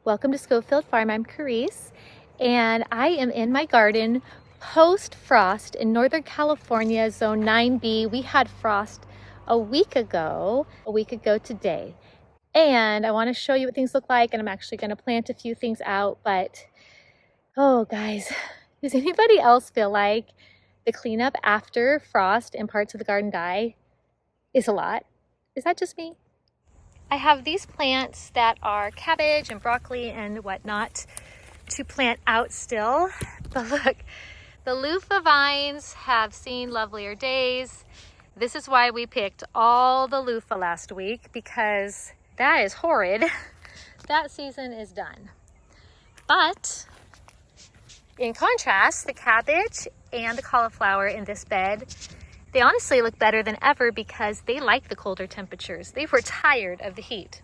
Welcome to Scofield Farm. I'm Carice, and I am in my garden post-frost in Northern California, Zone 9B. We had frost a week ago today. And I want to show you what things look like, and I'm actually going to plant a few things out, but oh guys, does anybody else feel like the cleanup after frost and parts of the garden die is a lot? Is that just me? I have these plants that are cabbage and broccoli and whatnot to plant out still. But look, the loofah vines have seen lovelier days. This is why we picked all the loofah last week, because that is horrid. That season is done. But in contrast, the cabbage and the cauliflower in this bed, they honestly look better than ever because they like the colder temperatures. They were tired of the heat.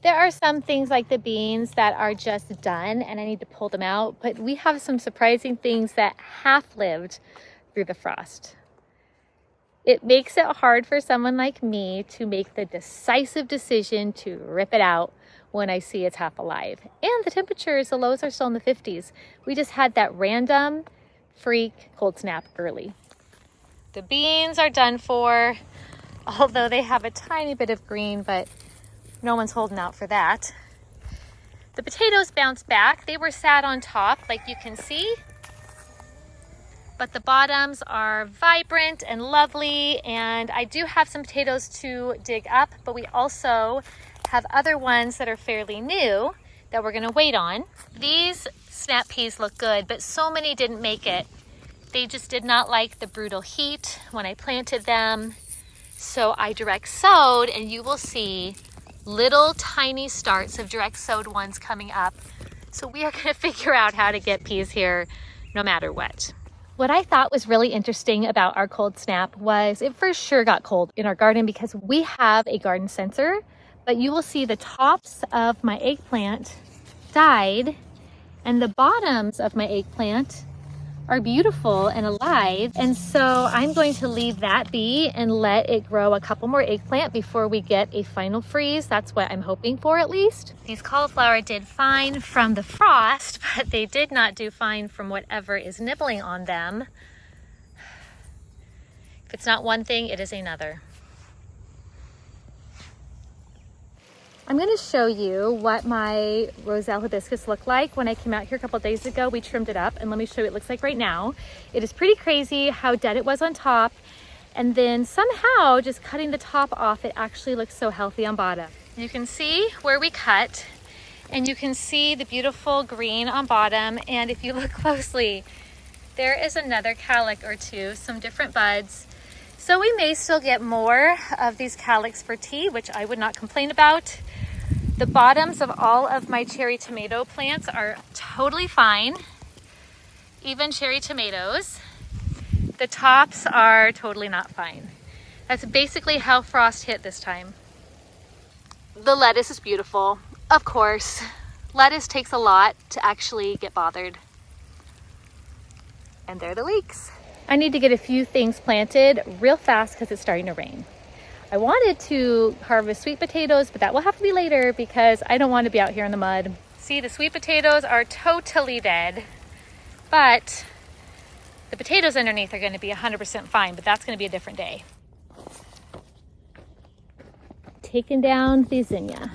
There are some things like the beans that are just done and I need to pull them out, but we have some surprising things that half lived through the frost. It makes it hard for someone like me to make the decisive decision to rip it out when I see it's half alive. And the temperatures, the lows are still in the 50s. We just had that random freak cold snap early. The beans are done for, although they have a tiny bit of green, but no one's holding out for that. The potatoes bounced back. They were sat on top, like you can see, but the bottoms are vibrant and lovely, and I do have some potatoes to dig up, but we also have other ones that are fairly new that we're gonna wait on. These snap peas look good, but so many didn't make it. They just did not like the brutal heat when I planted them. So I direct sowed, and you will see little tiny starts of direct sowed ones coming up. So we are gonna figure out how to get peas here no matter what. What I thought was really interesting about our cold snap was it for sure got cold in our garden because we have a garden sensor, but you will see the tops of my eggplant died and the bottoms of my eggplant are beautiful and alive. And so I'm going to leave that be and let it grow a couple more eggplant before we get a final freeze. That's what I'm hoping for, at least. These cauliflower did fine from the frost, but they did not do fine from whatever is nibbling on them. If it's not one thing, it is another. I'm going to show you what my roselle hibiscus looked like when I came out here a couple days ago. We trimmed it up, and let me show you what it looks like right now. It is pretty crazy how dead it was on top, and then somehow just cutting the top off, it actually looks so healthy on bottom. You can see where we cut, and you can see the beautiful green on bottom, and if you look closely, there is another calyx or two, some different buds. So we may still get more of these calyx for tea, which I would not complain about. The bottoms of all of my cherry tomato plants are totally fine, even cherry tomatoes. The tops are totally not fine. That's basically how frost hit this time. The lettuce is beautiful. Of course, lettuce takes a lot to actually get bothered. And there are the leeks. I need to get a few things planted real fast because it's starting to rain. I wanted to harvest sweet potatoes, but that will have to be later because I don't want to be out here in the mud. See, the sweet potatoes are totally dead, but the potatoes underneath are going to be 100% fine, but that's going to be a different day. Taking down the zinnia.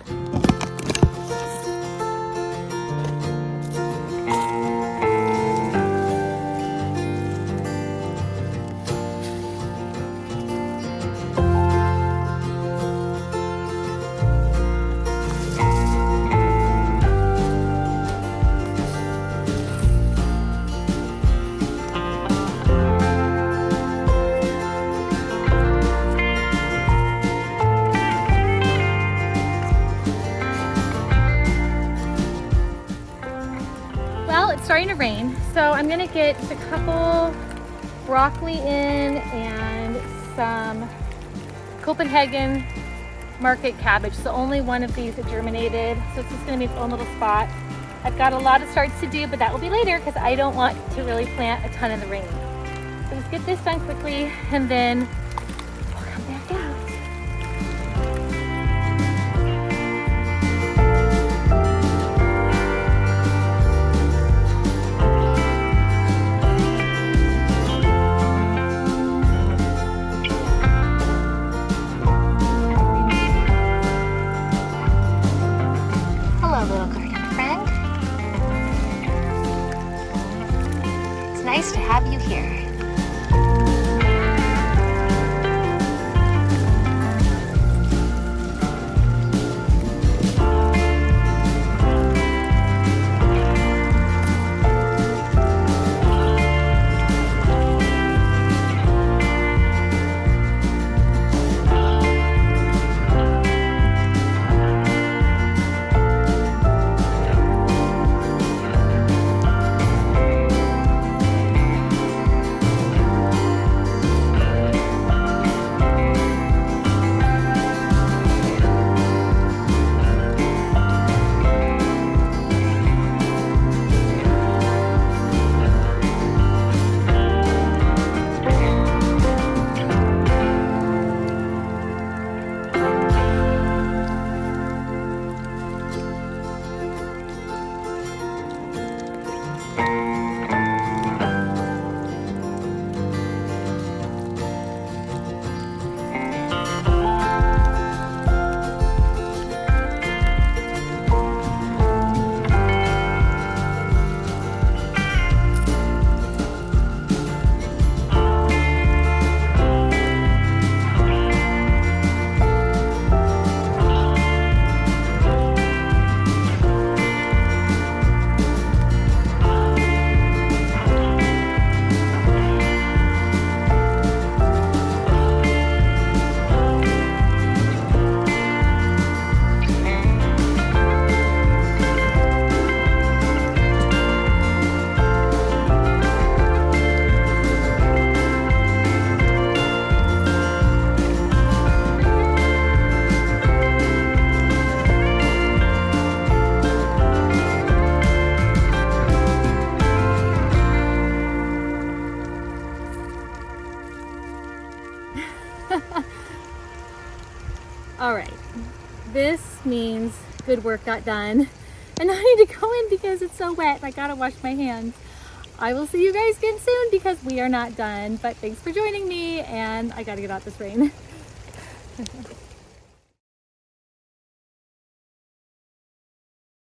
It's starting to rain, so I'm gonna get just a couple broccoli in and some Copenhagen market cabbage. So only one of these that germinated, so it's just gonna be its own little spot. I've got a lot of starts to do, but that will be later because I don't want to really plant a ton in the rain. So let's get this done quickly and then we'll come back out. little garden friend. It's nice to have you here. All right, this means good work got done. And I need to go in because it's so wet. I gotta wash my hands. I will see you guys again soon because we are not done. But thanks for joining me, and I gotta get out this rain.